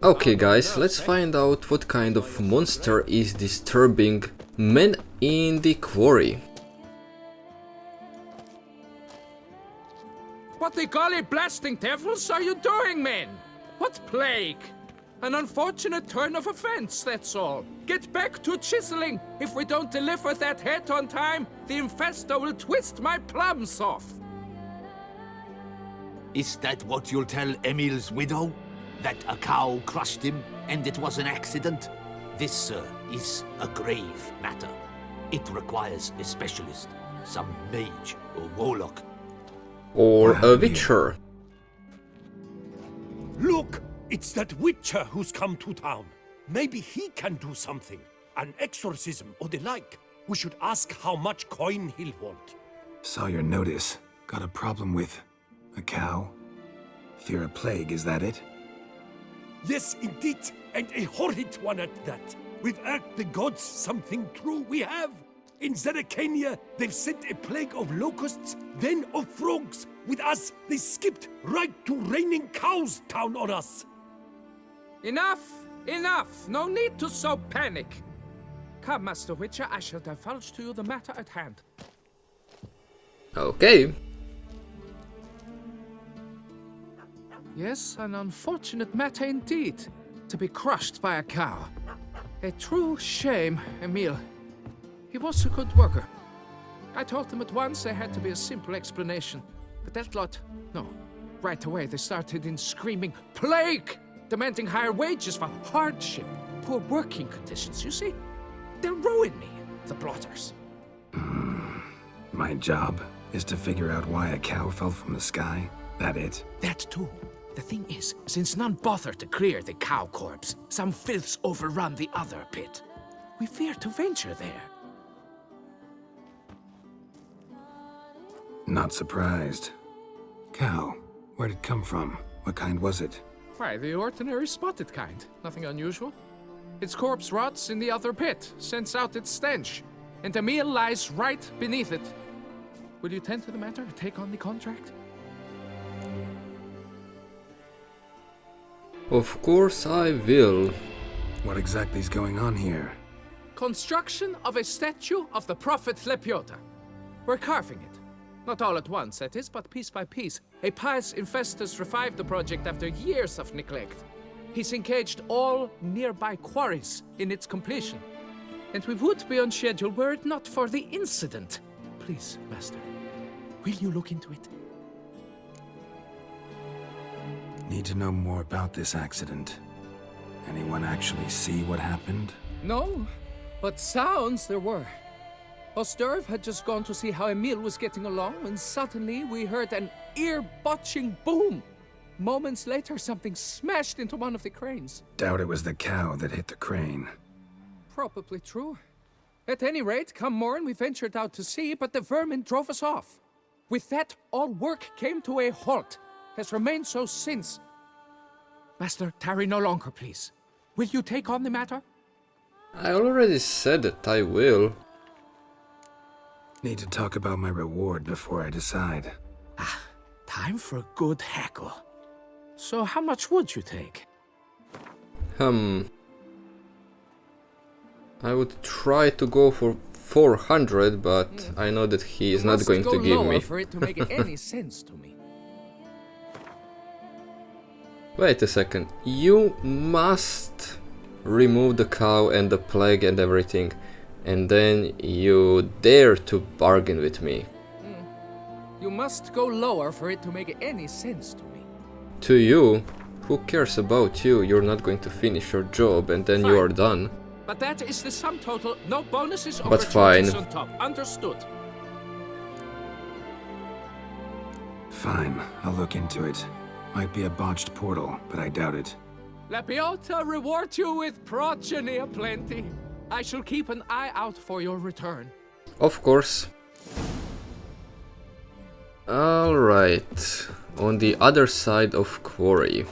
Okay guys, let's find out what kind of monster is disturbing men in the quarry. What the golly blasting devils are you doing, men? What plague? An unfortunate turn of events, that's all. Get back to chiseling. If we don't deliver that head on time, the infestor will twist my plums off. Is that what you'll tell Emil's widow? That a cow crushed him and it was an accident? This, sir, is a grave matter. It requires a specialist, some mage or warlock. Or a witcher. Look! It's that witcher who's come to town. Maybe he can do something. An exorcism or the like. We should ask how much coin he'll want. Saw your notice. Got a problem with a cow? Fear a plague, is that it? Yes, indeed, and a horrid one at that. We've irked the gods something true, we have. In Zeracania, they've sent a plague of locusts, then of frogs. With us, they skipped right to raining cows down on us. Enough! Enough! No need to so panic! Come, Master Witcher, I shall divulge to you the matter at hand. Okay. Yes, an unfortunate matter indeed. To be crushed by a cow. A true shame, Emil. He was a good worker. I told them at once there had to be a simple explanation. But that lot, no. Right away they started in screaming, plague! Demanding higher wages for hardship, poor working conditions, you see? They'll ruin me, the blotters. My job is to figure out why a cow fell from the sky. That it? That too. The thing is, since none bother to clear the cow corpse, some filths overrun the other pit. We fear to venture there. Not surprised. Cow, where'd it come from? What kind was it? Why, the ordinary spotted kind. Nothing unusual. Its corpse rots in the other pit, sends out its stench, and Emil lies right beneath it. Will you tend to the matter and take on the contract? Of course I will. What exactly is going on here? Construction of a statue of the prophet Lepiota. We're carving it. Not all at once, that is, but piece by piece. A pious infestus revived the project after years of neglect. He's engaged all nearby quarries in its completion. And we would be on schedule were it not for the incident. Please, Master, will you look into it? Need to know more about this accident. Anyone actually see what happened? No, but sounds there were. Osterv had just gone to see how Emil was getting along when suddenly we heard an ear-botching boom. Moments later, something smashed into one of the cranes. Doubt it was the cow that hit the crane. Probably true. At any rate, come morn we ventured out to sea, but the vermin drove us off. With that, all work came to a halt. Has remained so since. Master, tarry no longer, please. Will you take on the matter? I already said that I will. Need to talk about my reward before I decide. Time for a good hackle. So how much would you take? I would try to go for 400, but I know that he is not going to give me. For it to make any sense to me. Wait a second. You must remove the cow and the plague and everything, and then you dare to bargain with me. You must go lower for it to make any sense to me. To you? Who cares about you? You're not going to finish your job and then you are done. But that is the sum total. No bonuses or But fine. on top. Understood. Fine, I'll look into it. Might be a botched portal, but I doubt it. Lepiota reward you with progeny aplenty. I shall keep an eye out for your return. Of course. Alright. On the other side of quarry.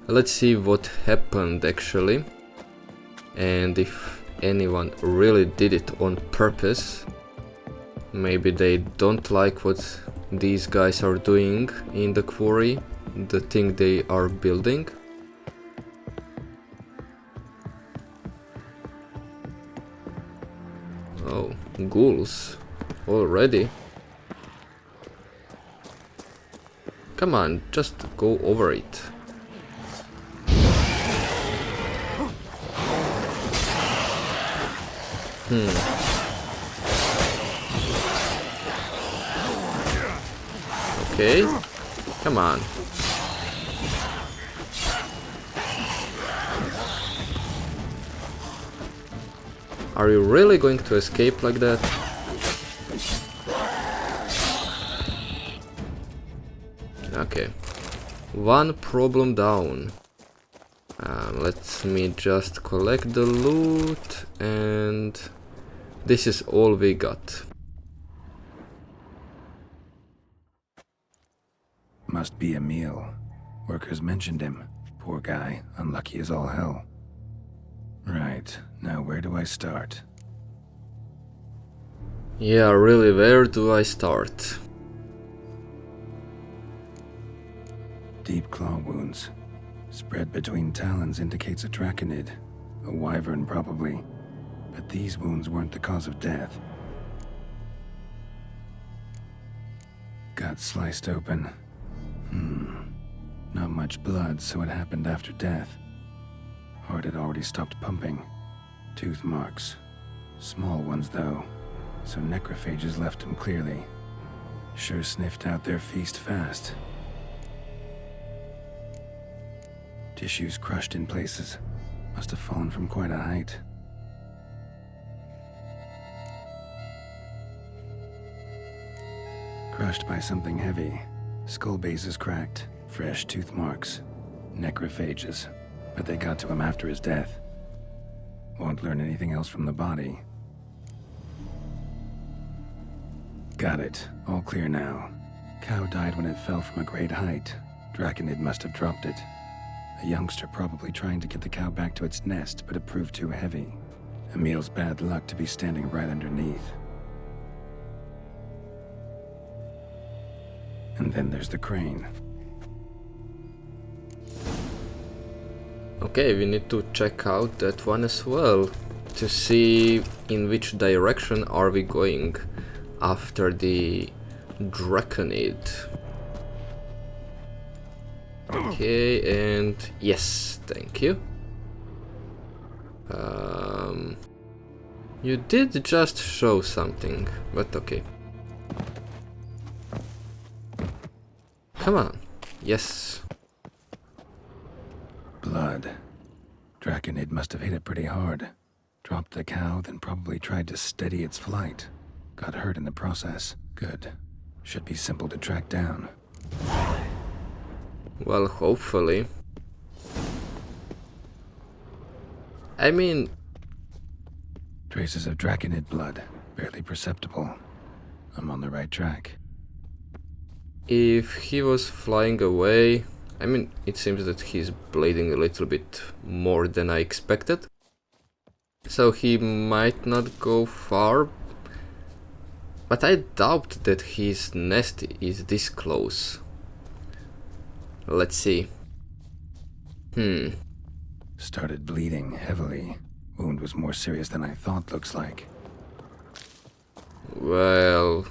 Let's see what happened actually. And if anyone really did it on purpose. Maybe they don't like what these guys are doing in the quarry. the thing they are building. Oh, ghouls already. Come on, just go over it. Okay, come on. Are you really going to escape like that? Okay, one problem down. Let me just collect the loot, and this is all we got. Must be Emil. Workers mentioned him. Poor guy, unlucky as all hell. Right, now where do I start? Yeah, really, where do I start? Deep claw wounds. Spread between talons indicates a draconid. A wyvern, probably. But these wounds weren't the cause of death. Got sliced open. Not much blood, so it happened after death. Heart had already stopped pumping. Tooth marks. Small ones, though, so necrophages left him clearly. Sure sniffed out their feast fast. Tissues crushed in places. Must have fallen from quite a height. Crushed by something heavy. Skull base is cracked. Fresh tooth marks. Necrophages. But they got to him after his death. Won't learn anything else from the body. Got it. All clear now. Cow died when it fell from a great height. Draconid must have dropped it. A youngster probably trying to get the cow back to its nest, but it proved too heavy. Emil's bad luck to be standing right underneath. And then there's the crane. Okay, we need to check out that one as well, to see in which direction are we going after the Draconid. Okay, and yes, thank you. You did just show something, but okay. Come on, yes. Blood. Draconid must have hit it pretty hard. Dropped the cow, then probably tried to steady its flight. Got hurt in the process. Good. Should be simple to track down. Well, hopefully. I mean... Traces of Draconid blood. Barely perceptible. I'm on the right track. If he was flying away... I mean, it seems that he's bleeding a little bit more than I expected. So he might not go far. But I doubt that his nest is this close. Let's see. Started bleeding heavily. Wound was more serious than I thought, looks like. Well...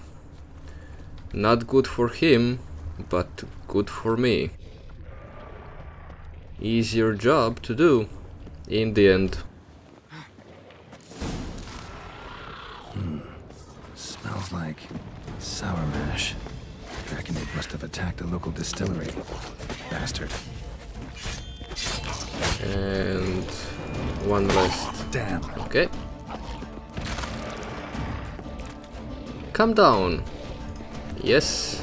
not good for him, but good for me. Easier job to do, in the end. Smells like sour mash. Draconid must have attacked a local distillery. Bastard. And one last. Damn. Okay. Come down. Yes.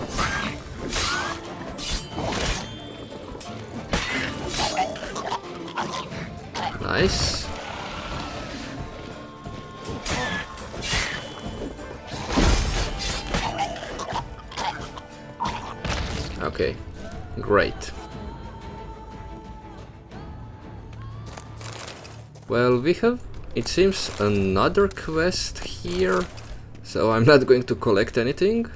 Nice. Okay, great. Well, we have, it seems, another quest here, so I'm not going to collect anything.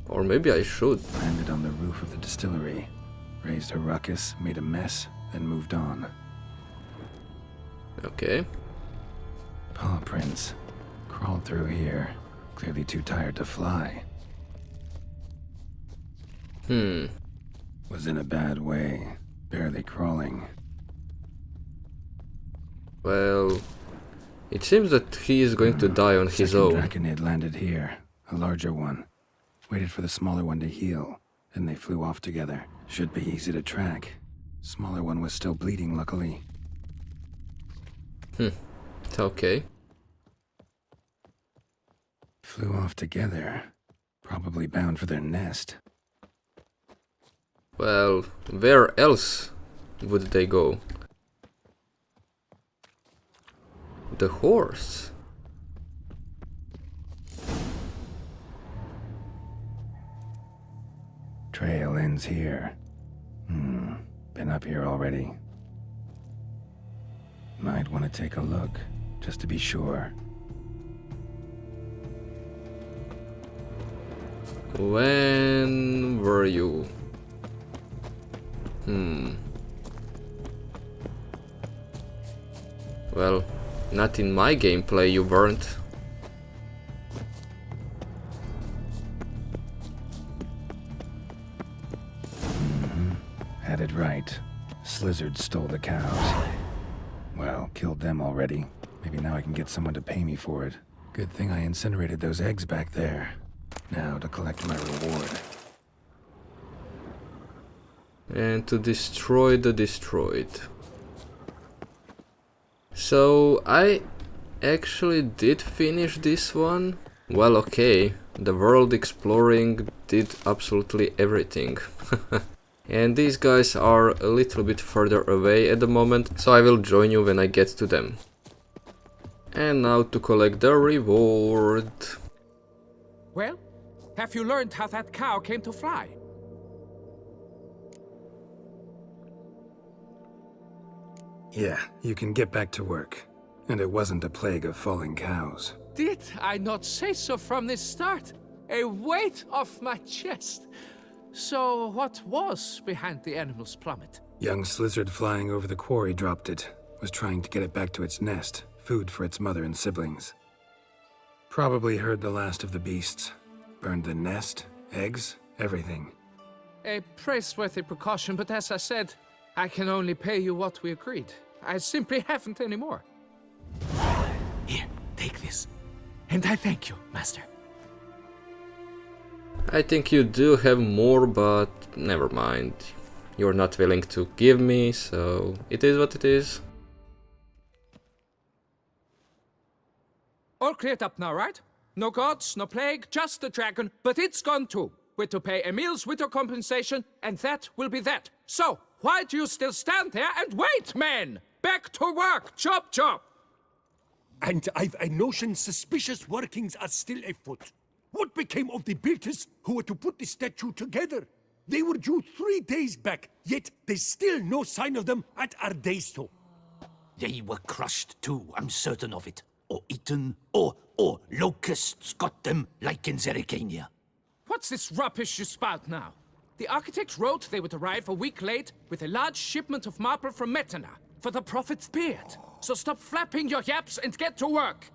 Or maybe I should. Landed on the roof of the distillery, raised a ruckus, made a mess, then moved on. Okay. Paw prints. Crawled through here. Clearly too tired to fly. Was in a bad way. Barely crawling. Well, it seems that he is going to die on his own. Draconid landed here. A larger one. Waited for the smaller one to heal. Then they flew off together. Should be easy to track. Smaller one was still bleeding, luckily. Okay. Flew off together. Probably bound for their nest. Well, where else would they go? The horse. Trail ends here. Been up here already. Might want to take a look, just to be sure. When were you? Well, not in my gameplay you weren't. Had it right. Slizzard stole the cows. Well, killed them already. Maybe now I can get someone to pay me for it. Good thing I incinerated those eggs back there. Now to collect my reward. And to destroy the destroyed. So I actually did finish this one. Well, okay, the world exploring did absolutely everything. And these guys are a little bit further away at the moment, so I will join you when I get to them. And now to collect the reward. Well, have you learned how that cow came to fly? Yeah, you can get back to work. And it wasn't a plague of falling cows. Did I not say so from the start? A weight off my chest. So what was behind the animal's plummet? Young Slizzard flying over the quarry dropped it. Was trying to get it back to its nest. Food for its mother and siblings. Probably heard the last of the beasts. Burned the nest, eggs, everything. A praiseworthy precaution, but as I said, I can only pay you what we agreed. I simply haven't any more. Here, take this. And I thank you, Master. I think you do have more, but never mind. You're not willing to give me, so it is what it is. All cleared up now, right? No gods, no plague, just the dragon, but it's gone too. We're to pay Emil's widow compensation, and that will be that. So, why do you still stand there and wait, men? Back to work! Chop, chop! And I've a notion suspicious workings are still afoot. What became of the builders who were to put the statue together? They were due 3 days back, yet there's still no sign of them at Ardeisto. They were crushed too, I'm certain of it. Or eaten, or locusts got them, like in Zerikania. What's this rubbish you spout now? The architects wrote they would arrive a week late with a large shipment of marble from Metana for the prophet's beard. So stop flapping your yaps and get to work.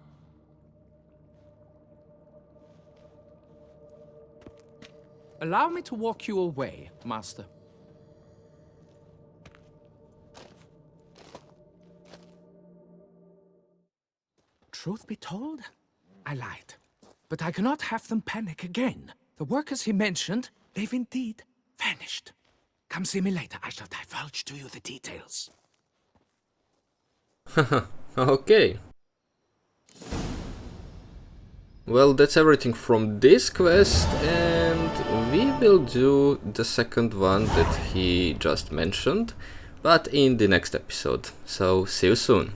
Allow me to walk you away, Master. Truth be told, I lied. But I cannot have them panic again. The workers he mentioned, they've indeed vanished. Come see me later, I shall divulge to you the details. Okay. Well, that's everything from this quest, and we will do the second one that he just mentioned, but in the next episode. So, see you soon.